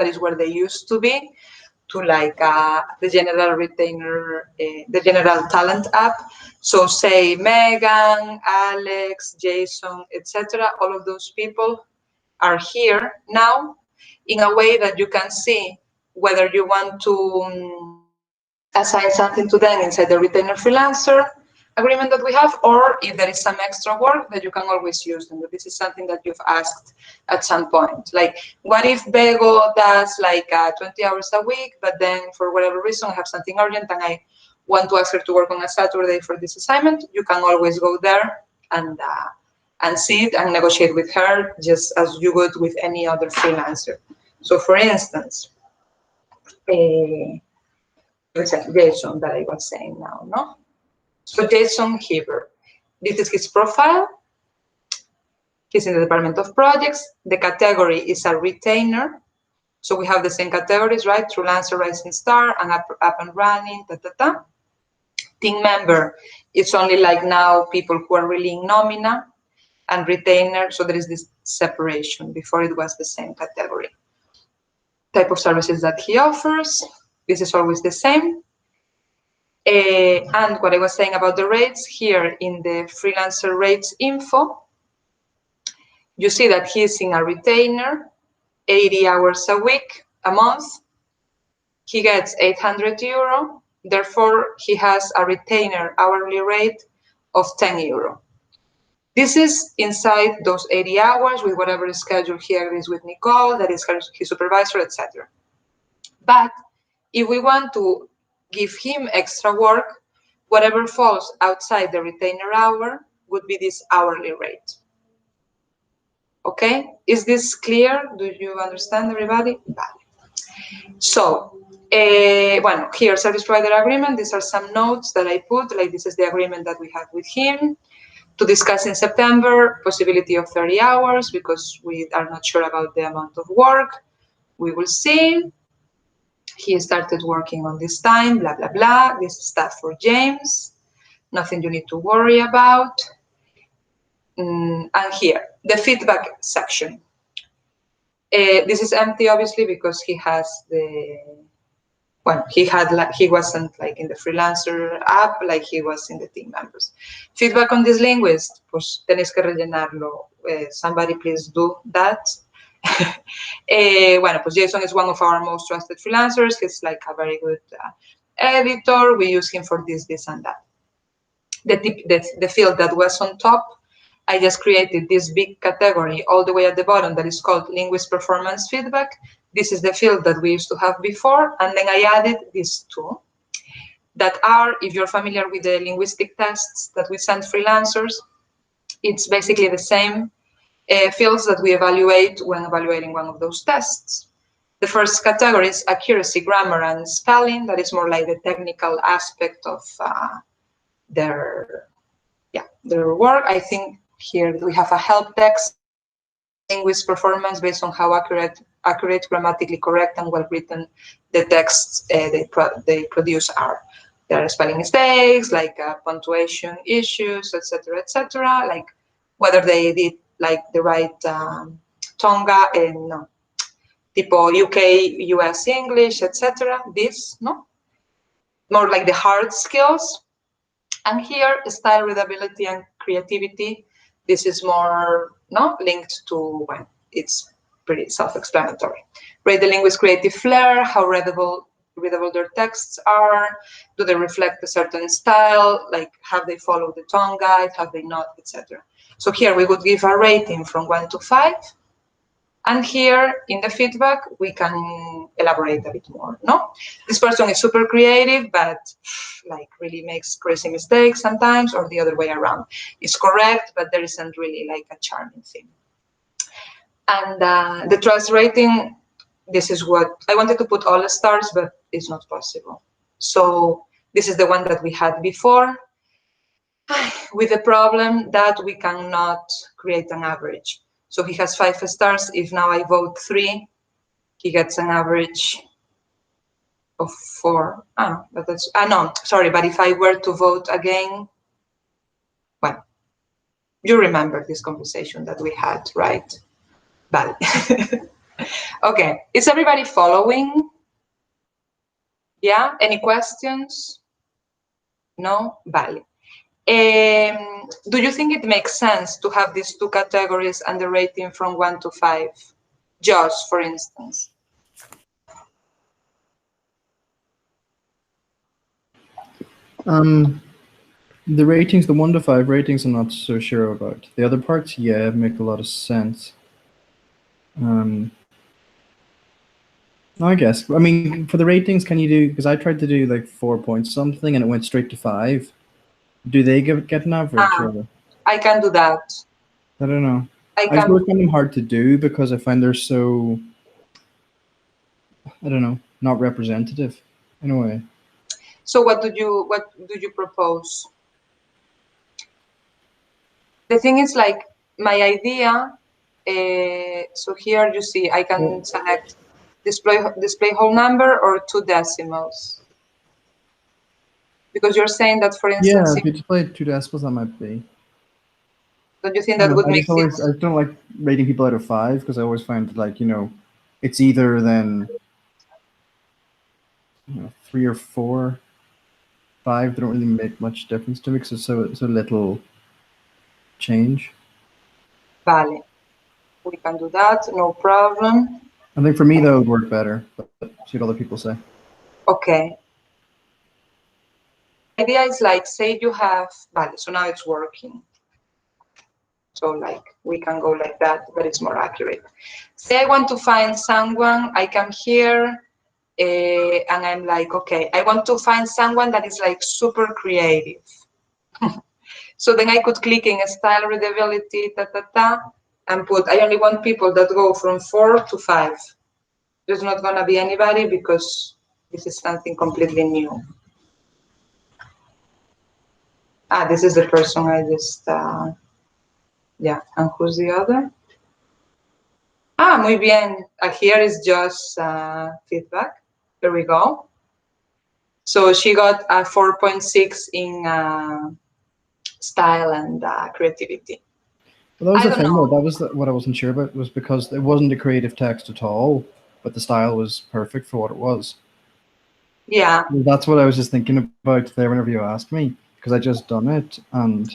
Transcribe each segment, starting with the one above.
that is where they used to be, to like the general retainer, the general talent app. So say Megan, Alex, Jason, etc. All of those people are here now in a way that you can see whether you want to assign something to them inside the retainer freelancer agreement that we have, or if there is some extra work that you can always use them. This is something that you've asked at some point. Like, what if Bego does like 20 hours a week, but then for whatever reason I have something urgent and I want to ask her to work on a Saturday for this assignment? You can always go there and see it and negotiate with her just as you would with any other freelancer. So for instance, Jason that I was saying now, no? So Jason Heber, this is his profile. He's in the Department of Projects. The category is a retainer. So we have the same categories, right? Freelancer, Rising Star, and up and running, Team member, it's only like now people who are really in nomina, and retainer, so there is this separation. Before it was the same category. Type of services that he offers, this is always the same. And what I was saying about the rates, here in the freelancer rates info, you see that he's in a retainer, 80 hours a week, a month. He gets 800 euro. Therefore, he has a retainer hourly rate of 10 euro. This is inside those 80 hours with whatever schedule he agrees with Nicole, that is his supervisor, etc. But if we want to give him extra work, whatever falls outside the retainer hour would be this hourly rate. Okay, is this clear? Do you understand, everybody? So, bueno, here, service provider agreement. These are some notes that I put, like this is the agreement that we had with him to discuss in September, possibility of 30 hours because we are not sure about the amount of work. We will see. He started working on this time, blah, blah, blah. This is stuff for James. Nothing you need to worry about. And here, the feedback section. This is empty, obviously, because he has the, well, he wasn't like in the freelancer app like he was in the team members. Feedback on this linguist, pues tenéis que rellenarlo. Somebody please do that. Bueno, pues Jason is one of our most trusted freelancers. He's like a very good editor. We use him for this, and that. The field that was on top, I just created this big category all the way at the bottom that is called linguist performance feedback. This is the field that we used to have before, and then I added these two that are, if you're familiar with the linguistic tests that we send freelancers, it's basically the same fields that we evaluate when evaluating one of those tests. The first category is accuracy, grammar, and spelling. That is more like the technical aspect of their work. I think here we have a help text, linguist performance based on how accurate, grammatically correct, and well written the texts they produce are. There are spelling mistakes, like punctuation issues, etc., like whether they did like the right tonga and no, tipo UK, US English, etc. This, no, more like the hard skills. And here, style, readability, and creativity. This is more linked to, well, it's pretty self-explanatory. Rate the linguist's creative flair, how readable their texts are, do they reflect a certain style, like have they followed the tone guide, have they not, etc. So here we would give a rating from 1 to 5. And here in the feedback, we can elaborate a bit more, no? This person is super creative, but like really makes crazy mistakes sometimes, or the other way around. It's correct, but there isn't really like a charming thing. And the trust rating, this is what, I wanted to put all the stars, but it's not possible. So this is the one that we had before, with the problem that we cannot create an average. So he has 5 stars. If now I vote 3, he gets an average of 4. But that's, no, sorry, but if I were to vote again, well, you remember this conversation that we had, right? Vale. Okay, is everybody following? Yeah, any questions? No? Vale. Do you think it makes sense to have these two categories and the rating from 1 to 5? Josh, for instance. The ratings, the 1 to 5 ratings, I'm not so sure about. The other parts, yeah, make a lot of sense. No, I guess. I mean, for the ratings, can you do? Because I tried to do like 4 points something, and it went straight to 5. Do they get an average? Or? I can do that. I don't know. I I just can. find them hard to do because I find they're so, I don't know, not representative in a way. So what do you propose? The thing is, like, my idea. So here you see, I can select display whole number or 2 decimals. Because you're saying that, for instance, Yeah, if you display 2 decimals, that might be. don't you think that would make sense? I don't like rating people out of 5 because I always find like, it's either then 3 or 4, 5. They don't really make much difference to me because it's so little change. Vale. We can do that, no problem. I think for me that would work better, but see what other people say. Okay. The idea is like, say you have, vale, so now it's working. So like we can go like that, but it's more accurate. Say I want to find someone, I come here and I'm like, okay, I want to find someone that is like super creative. So then I could click in style readability, and put, I only want people that go from 4 to 5. There's not gonna be anybody because this is something completely new. This is the person I just, yeah, and who's the other? Muy bien. Here is just feedback. There we go. So she got a 4.6 in style and creativity. Well, that was the thing, though. That was what I wasn't sure about, was because it wasn't a creative text at all, but the style was perfect for what it was. Yeah. Well, that's what I was just thinking about there whenever you asked me, because I just done it. And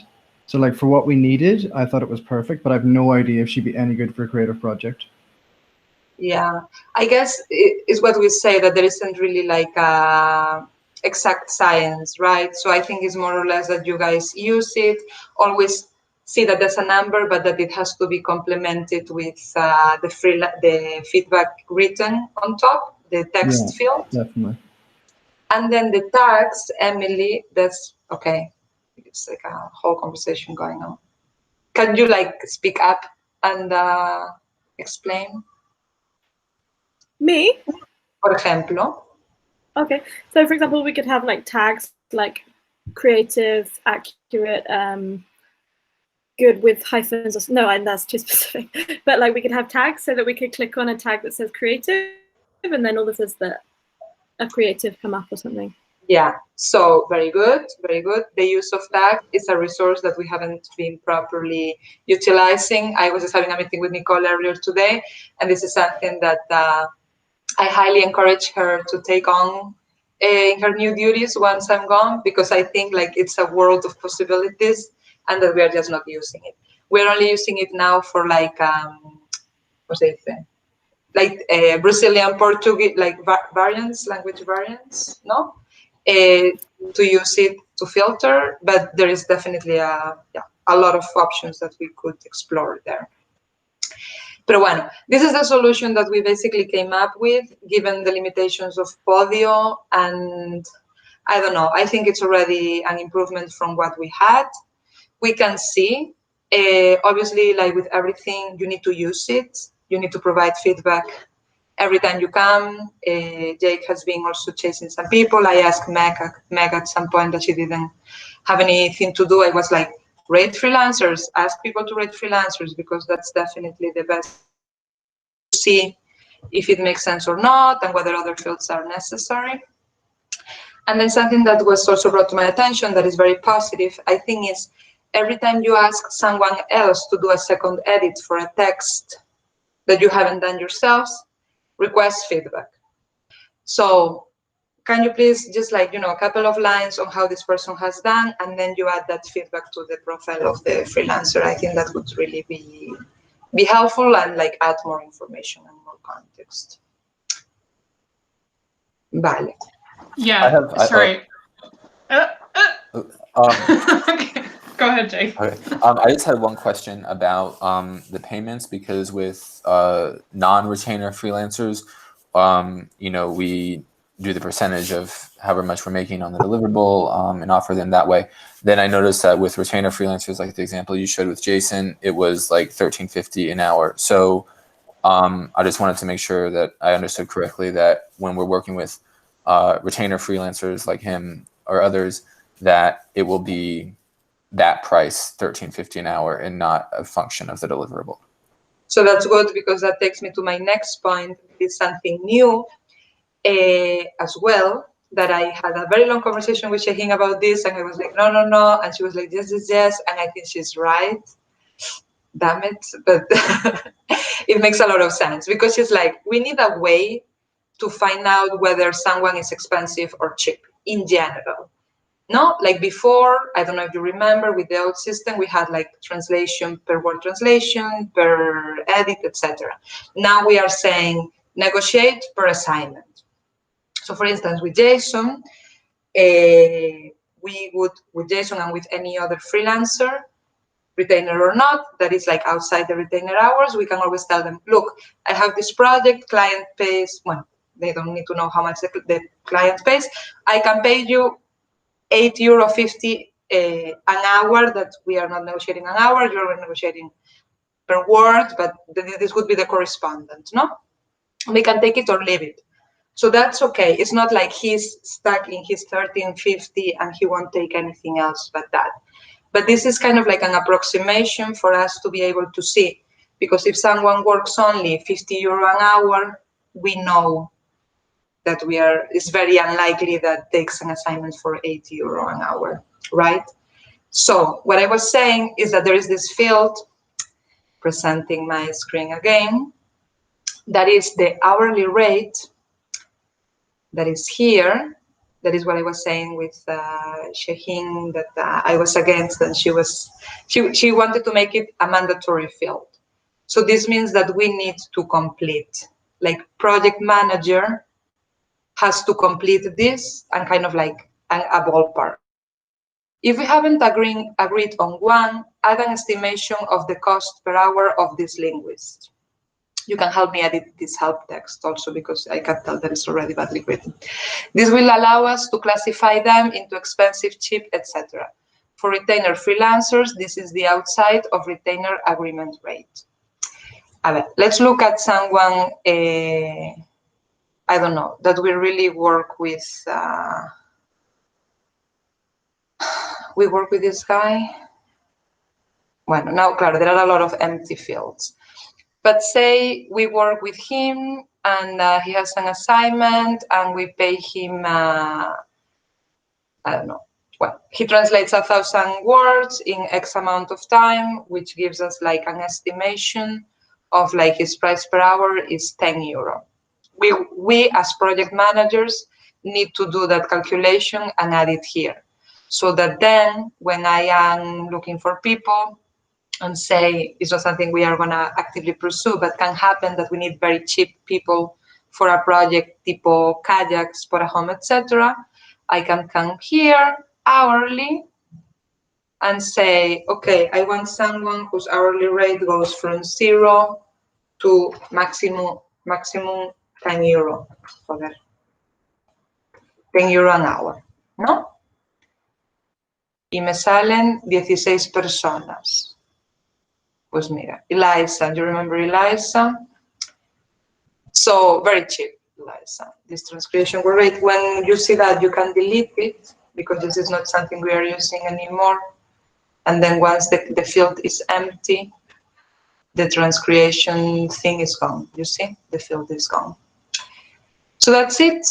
so, like, for what we needed, I thought it was perfect, but I have no idea if she'd be any good for a creative project. Yeah. I guess it is what we say, that there isn't really like a exact science, right? So I think it's more or less that you guys use it, always see that there's a number, but that it has to be complemented with the feedback written on top, the text field. Definitely. And then the tags, Emily, that's okay. It's like a whole conversation going on. Can you like speak up and explain? Me? Por ejemplo. Okay. So for example, we could have like tags like creative, accurate, good with hyphens. No, and that's too specific. But like we could have tags so that we could click on a tag that says creative, and then all this is that a creative come up or something. Yeah, so very good, very good. The use of tags is a resource that we haven't been properly utilizing. I was just having a meeting with Nicole earlier today, and this is something that I highly encourage her to take on in her new duties once I'm gone, because I think like it's a world of possibilities and that we are just not using it. We're only using it now for like, what's it? Like Brazilian Portuguese, like variants, language variants, no? To use it to filter, but there is definitely a lot of options that we could explore there. Pero bueno, this is the solution that we basically came up with, given the limitations of Podio, and I don't know, I think it's already an improvement from what we had. We can see, obviously, like with everything, you need to use it. You need to provide feedback every time you come. Jake has been also chasing some people. I asked Meg at some point that she didn't have anything to do. I was like, rate freelancers, ask people to rate freelancers, because that's definitely the best to see if it makes sense or not and whether other fields are necessary. And then something that was also brought to my attention that is very positive, I think, is every time you ask someone else to do a second edit for a text, that you haven't done yourselves, request feedback. So can you please just like, you know, a couple of lines on how this person has done, and then you add that feedback to the profile of the freelancer. I think that would really be helpful and like add more information and more context. Vale. Yeah, sorry. Okay. Go ahead, Jay. Okay. I just had one question about the payments, because with non-retainer freelancers, you know, we do the percentage of however much we're making on the deliverable and offer them that way. Then I noticed that with retainer freelancers, like the example you showed with Jason, it was like $13.50 an hour. So I just wanted to make sure that I understood correctly that when we're working with retainer freelancers like him or others, that it will be that price, $13.50 an hour, and not a function of the deliverable. So that's good, because that takes me to my next point. It's something new as well, that I had a very long conversation with Shaheen about this, and I was like, no, no, no, and she was like, yes, yes, yes, and I think she's right. Damn it, but it makes a lot of sense, because she's like, we need a way to find out whether someone is expensive or cheap in general. No, like before, I don't know if you remember, with the old system, we had like translation per word translation, per edit, etc. Now we are saying negotiate per assignment. So for instance, with Jason, we would, with Jason and with any other freelancer, retainer or not, that is like outside the retainer hours, we can always tell them, look, I have this project, client pays, well, they don't need to know how much the client pays. I can pay you €8.50 an hour, that we are not negotiating an hour, you're negotiating per word, but this would be the correspondent, no? We can take it or leave it. So that's okay. It's not like he's stuck in his $13.50 and he won't take anything else but that. But this is kind of like an approximation for us to be able to see, because if someone works only €50 an hour, we know that it's very unlikely that takes an assignment for €80 an hour, right? So what I was saying is that there is this field, presenting my screen again, that is the hourly rate, that is here. That is what I was saying with Shaheen, that I was against, and she wanted to make it a mandatory field. So this means that we need to complete, like project manager has to complete this, and kind of like a ballpark. If we haven't agreed on one, add an estimation of the cost per hour of this linguist. You can help me edit this help text also, because I can tell that it's already badly written. This will allow us to classify them into expensive, cheap, etc. For retainer freelancers, this is the outside of retainer agreement rate. Let's look at someone, I don't know, that we really work with. We work with this guy. Well, now, claro, there are a lot of empty fields. But say we work with him and he has an assignment and we pay him, I don't know, well, he translates 1,000 words in X amount of time, which gives us like an estimation of like his price per hour is €10. We as project managers need to do that calculation and add it here. So that then when I am looking for people, and say it's not something we are going to actively pursue, but can happen that we need very cheap people for a project, tipo kayaks, for a home, etc. I can come here hourly and say, okay, I want someone whose hourly rate goes from 0 to maximum €10. Joder. €10 an hour, ¿no? Y me salen 16 personas. Pues mira, Eliza, do you remember Eliza? So very cheap, Eliza. This transcription rate, when you see that, you can delete it, because this is not something we are using anymore. And then once the field is empty, the transcription thing is gone. You see, the field is gone. So that's it.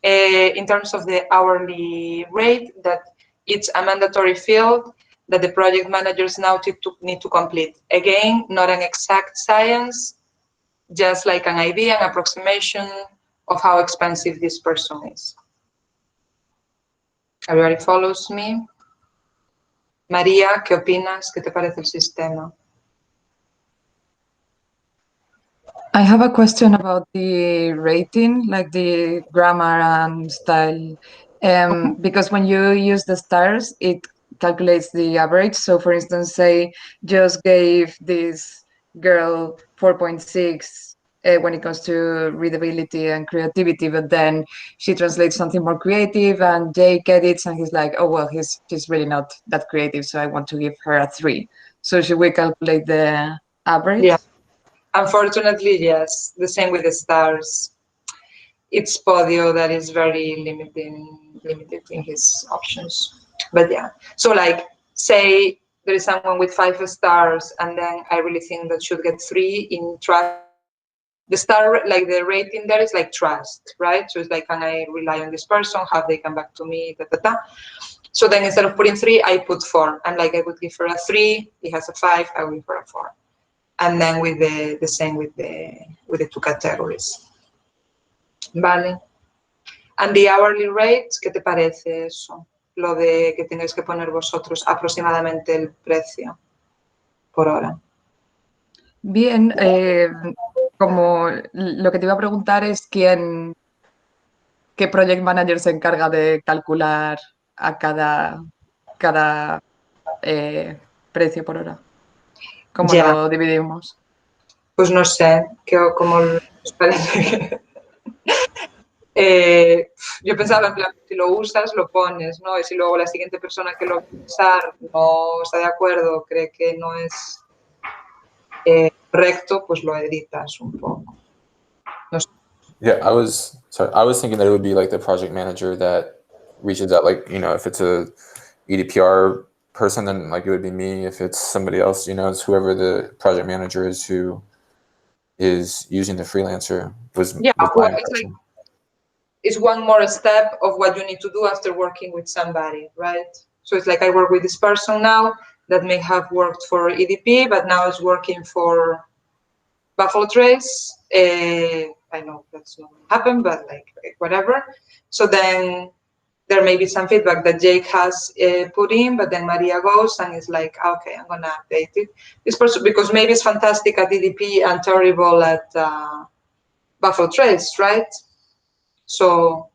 In terms of the hourly rate, that it's a mandatory field. that the project managers now need to complete. Again, not an exact science, just like an idea, an approximation of how expensive this person is. Everybody follows me? María, ¿qué opinas? ¿Qué te parece el sistema? I have a question about the rating, like the grammar and style. Because when you use the stars, it calculates the average. So for instance, say just gave this girl 4.6 when it comes to readability and creativity, but then she translates something more creative and Jake edits and he's like, oh, well, she's really not that creative, so I want to give her a 3. So should we calculate the average? Yeah. Unfortunately, yes. The same with the stars. It's Podio that is very limited in his options. But yeah. So like, say there is someone with 5 stars, and then I really think that should get 3 in trust. The star, like the rating there is like trust, right? So it's like, can I rely on this person? Have they come back to me? Da, da, da. So then instead of putting 3, I put 4. And like I would give her a 3. He has a 5. I will give her a 4. And then with the same with the 2 categories. Vale. And the hourly rate, ¿qué te parece eso? Lo de que tengáis que poner vosotros aproximadamente el precio por hora. Bien, como lo que te iba a preguntar es qué project manager se encarga de calcular a cada precio por hora. ¿Cómo lo dividimos? Pues no sé, ¿cómo os parece? Yo pensaba, en plan, si lo usas, lo pones, ¿no? Y si luego la siguiente persona que lo va a usar no está de acuerdo, cree que no es recto, pues lo editas un poco. No sé. Yeah, I was thinking that it would be like the project manager that reaches out, like, you know, if it's a EDPR person, then like it would be me. If it's somebody else, you know, it's whoever the project manager is who is using the freelancer. It's one more step of what you need to do after working with somebody, right? So it's like I work with this person now that may have worked for EDP, but now is working for Buffalo Trace. I know that's not going to happen, but like whatever. So then there may be some feedback that Jake has put in, but then Maria goes and is like, okay, I'm going to update it. This person, because maybe it's fantastic at EDP and terrible at Buffalo Trace, right? So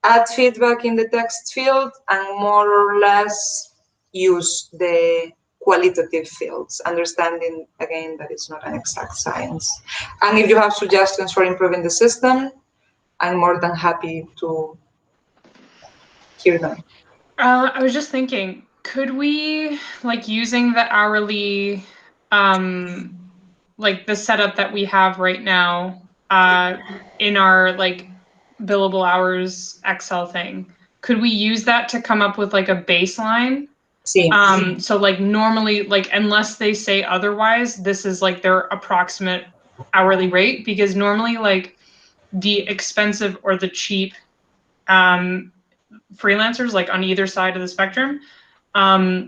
add feedback in the text field and more or less use the qualitative fields, understanding, again, that it's not an exact science. And if you have suggestions for improving the system, I'm more than happy to hear them. I was just thinking, could we, like, using the hourly, like the setup that we have right now in our, like, billable hours Excel thing, could we use that to come up with like a baseline? So like normally, like unless they say otherwise, this is like their approximate hourly rate, because normally like the expensive or the cheap freelancers, like on either side of the spectrum,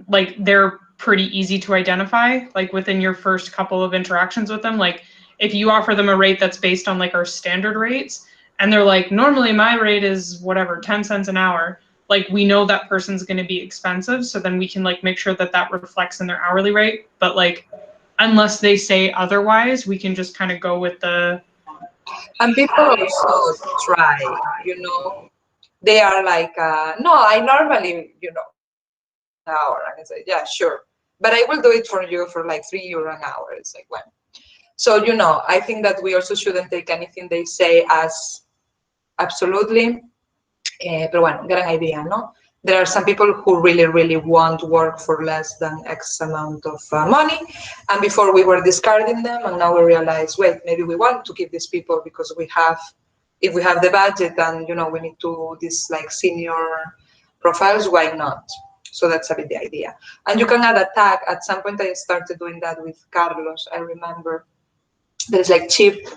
like they're pretty easy to identify, like within your first couple of interactions with them. Like if you offer them a rate that's based on like our standard rates, and they're like, normally my rate is whatever, 10 cents an hour. Like we know that person's going to be expensive. So then we can like make sure that that reflects in their hourly rate. But like, unless they say otherwise, we can just kind of go with the. And people also try, you know, they are like, no, I normally, you know, an hour. And I say, yeah, sure. But I will do it for you for like €3 an hour. It's like, when? So, you know, I think that we also shouldn't take anything they say as absolutely, pero bueno, gran idea, ¿no? There are some people who really, really want work for less than X amount of money. And before we were discarding them, and now we realize, wait, maybe we want to keep these people because we have, if we have the budget and, you know, we need to this like senior profiles, why not? So that's a bit the idea. And you can add a tag. At some point I started doing that with Carlos, I remember. There's like cheap.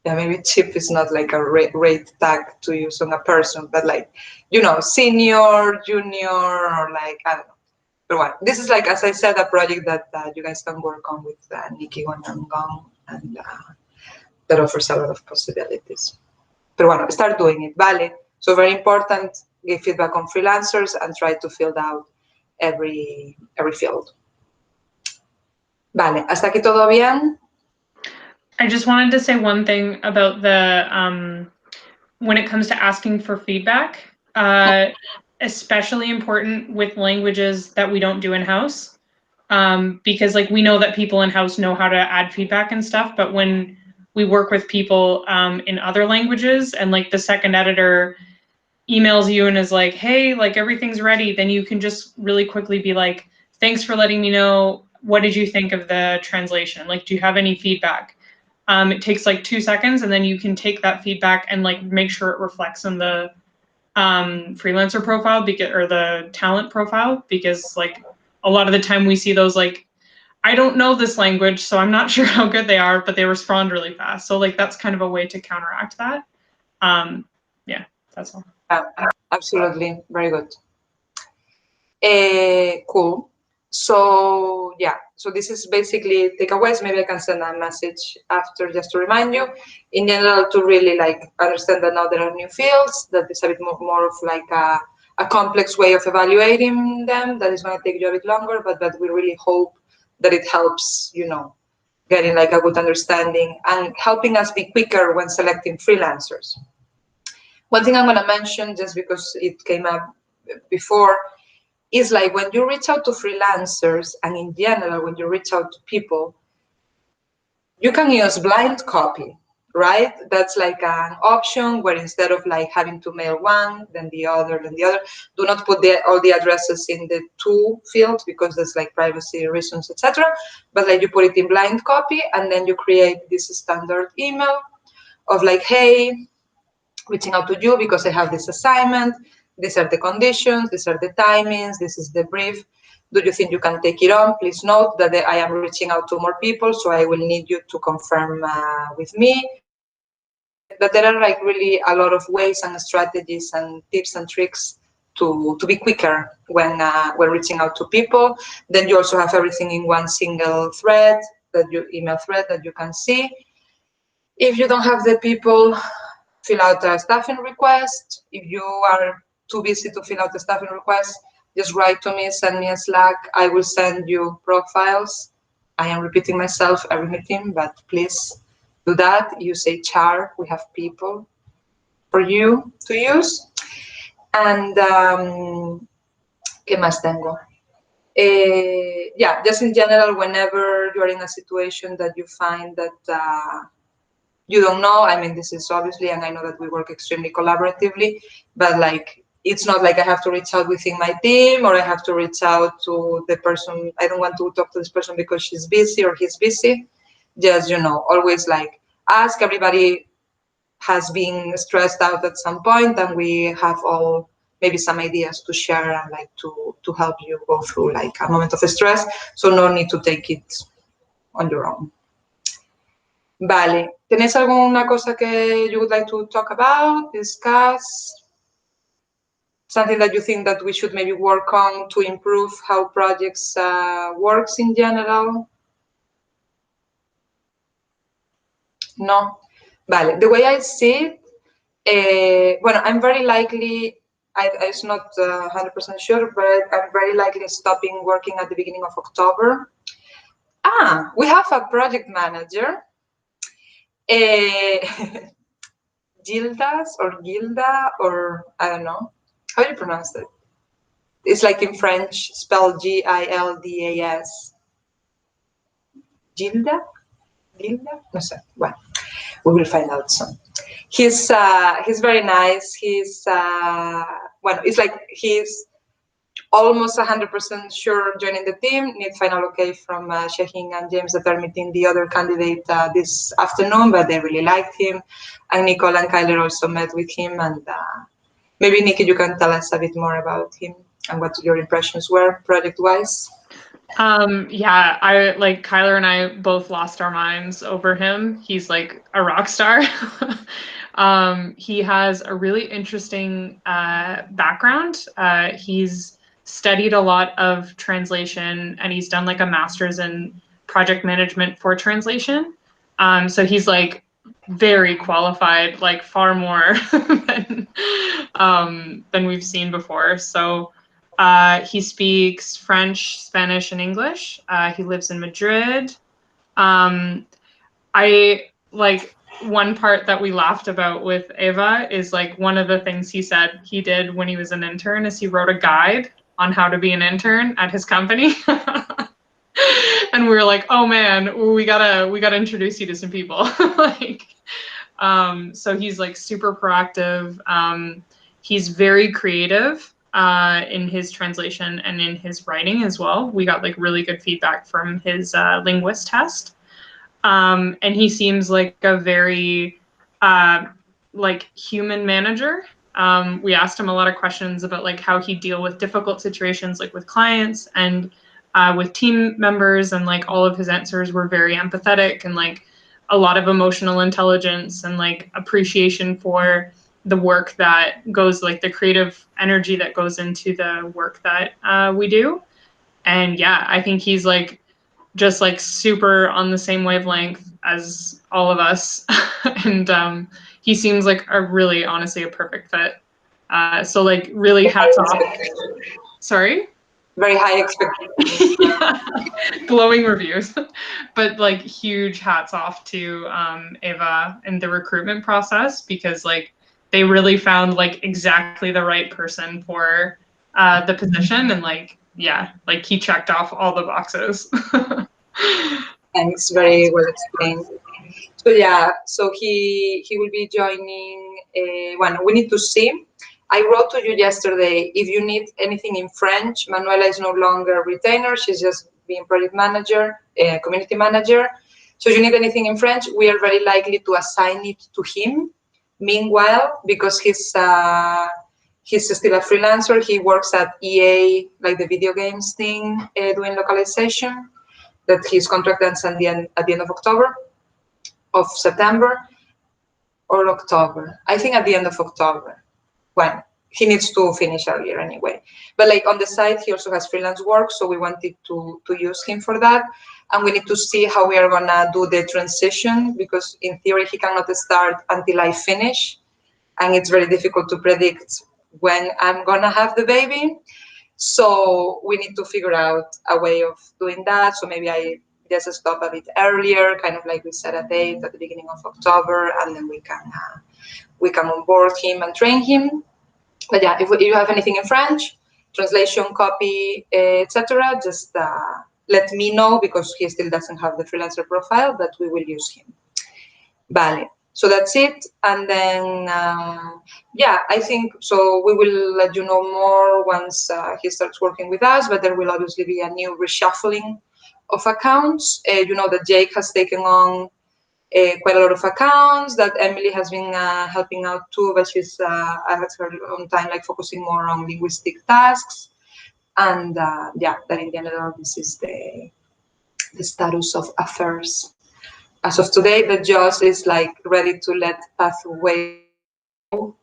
Yeah, maybe cheap is not like a rate tag to use on a person, but like, you know, senior, junior, or like, I don't know. But well, this is like, as I said, a project that you guys can work on with Nikki Gong, and that offers a lot of possibilities. But bueno, start doing it, vale? So very important, give feedback on freelancers and try to fill out every field. Vale, hasta aquí todo bien. I just wanted to say one thing about the when it comes to asking for feedback, especially important with languages that we don't do in-house, because like we know that people in-house know how to add feedback and stuff, but when we work with people in other languages and like the second editor emails you and is like, hey, like everything's ready, then you can just really quickly be like, thanks for letting me know. What did you think of the translation? Like, do you have any feedback? It takes like 2 seconds, and then you can take that feedback and like make sure it reflects in the freelancer profile or the talent profile, because like a lot of the time we see those like, I don't know this language, so I'm not sure how good they are, but they respond really fast. So like that's kind of a way to counteract that. Yeah, that's all. Absolutely, very good. Cool. So yeah, so this is basically takeaways. Maybe I can send a message after just to remind you, in general, to really like understand that now there are new fields, that it's a bit more of like a complex way of evaluating them that is going to take you a bit longer, but that we really hope that it helps, you know, getting like a good understanding and helping us be quicker when selecting freelancers. One thing I'm going to mention, just because it came up before, is like when you reach out to freelancers, and in general, when you reach out to people, you can use blind copy, right? That's like an option where instead of like having to mail one, then the other, do not put all the addresses in the to field, because there's like privacy reasons, etc. But like you put it in blind copy, and then you create this standard email of like, hey, reaching out to you because I have this assignment. These are the conditions, these are the timings, this is the brief. Do you think you can take it on? Please note that I am reaching out to more people, so I will need you to confirm with me. That there are like really a lot of ways and strategies and tips and tricks to be quicker when reaching out to people. Then you also have everything in one single thread, email thread that you can see. If you don't have the people, fill out a staffing request. If you are too busy to fill out the staffing request, just write to me, send me a Slack. I will send you profiles. I am repeating myself every meeting, but please do that. Use HR. We have people for you to use. And ¿qué más tengo? Yeah, just in general, whenever you're in a situation that you find that you don't know, I mean, this is obviously, and I know that we work extremely collaboratively, but like, it's not like I have to reach out within my team, or I have to reach out to the person. I don't want to talk to this person because she's busy or he's busy. Just, you know, always like ask. Everybody has been stressed out at some point, and we have all maybe some ideas to share and like to help you go through like a moment of stress. So no need to take it on your own. Vale. ¿Tenéis alguna cosa que you would like to talk about, discuss? Something that you think that we should maybe work on to improve how projects works in general? No? Vale. The way I see it, bueno, I'm very likely, it's not 100% sure, but I'm very likely stopping working at the beginning of October. We have a project manager. Gildas or Gilda, or I don't know. How do you pronounce it? It's like in French, spelled Gildas. Gilda? Gilda? No sé. Well, we will find out soon. He's very nice. He's it's like he's almost 100% sure joining the team. Need final okay from Shaheen and James that are meeting the other candidate this afternoon, but they really liked him. And Nicole and Kyler also met with him, and maybe Nikki, you can tell us a bit more about him and what your impressions were project-wise. Yeah, I like Kyler and I both lost our minds over him. He's like a rock star. He has a really interesting background. He's studied a lot of translation, and he's done like a master's in project management for translation. So he's like very qualified, like far more than we've seen before. So he speaks French, Spanish, and English. He lives in Madrid. I like one part that we laughed about with Eva is like one of the things he said he did when he was an intern is he wrote a guide on how to be an intern at his company. And we were like, oh man, we gotta introduce you to some people. Like, so he's like super proactive. He's very creative in his translation and in his writing as well. We got like really good feedback from his linguist test. And he seems like a very like human manager. We asked him a lot of questions about like how he'd deal with difficult situations, like with clients and with team members, and like all of his answers were very empathetic and like a lot of emotional intelligence and like appreciation for the work that goes, like the creative energy that goes into the work that we do. And yeah, I think he's like just like super on the same wavelength as all of us. And he seems like a really, honestly, a perfect fit. So like really hats off. Sorry? Very high expectations. Yeah. Glowing reviews. But like huge hats off to Eva and the recruitment process, because like they really found like exactly the right person for the position, and like, yeah, like he checked off all the boxes. Thanks, very well explained. So yeah, so he will be joining. Well, we need to see. I wrote to you yesterday, if you need anything in French, Manuela is no longer a retainer, she's just being project manager, community manager. So if you need anything in French, we are very likely to assign it to him. Meanwhile, because he's still a freelancer, he works at EA, like the video games thing, doing localization, that his contract ends at the end of October, of September, or October. I think at the end of October. When he needs to finish earlier anyway. But like on the side, he also has freelance work, so we wanted to use him for that. And we need to see how we are gonna do the transition, because in theory he cannot start until I finish, and it's very difficult to predict when I'm gonna have the baby. So we need to figure out a way of doing that. So maybe I just stop a bit earlier, kind of like we set a date at the beginning of October, and then we can onboard him and train him. But yeah, if you have anything in French, translation, copy, etc., just let me know, because he still doesn't have the freelancer profile, but we will use him. Vale. So that's it. And then, yeah, I think, so we will let you know more once he starts working with us, but there will obviously be a new reshuffling of accounts. You know that Jake has taken on quite a lot of accounts, that Emily has been helping out too, but she's at her own time, like focusing more on linguistic tasks. And yeah, that in general, this is the status of affairs. As of today, the Joss is like ready to let Pathway go.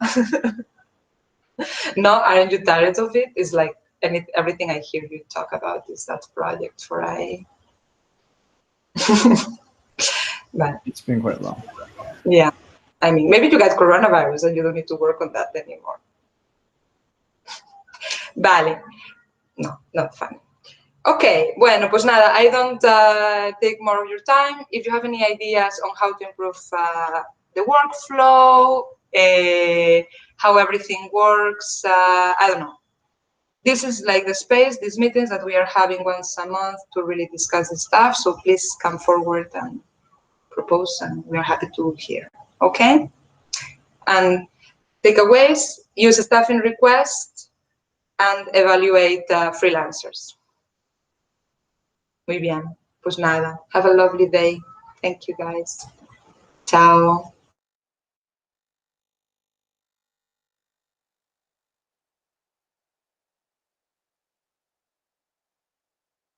No, aren't you tired of it? It's like everything I hear you talk about is that project for I. But It's been quite long. yeah, I mean, maybe you got coronavirus and you don't need to work on that anymore. Vale. No, not fun. Okay, bueno, pues nada, I don't take more of your time. If you have any ideas on how to improve the workflow, how everything works, I don't know. This is like the space, these meetings that we are having once a month to really discuss this stuff. So please come forward and propose, and we are happy to hear. Okay? And takeaways, use a staffing request and evaluate freelancers. Muy bien. Pues nada. Have a lovely day. Thank you, guys. Ciao.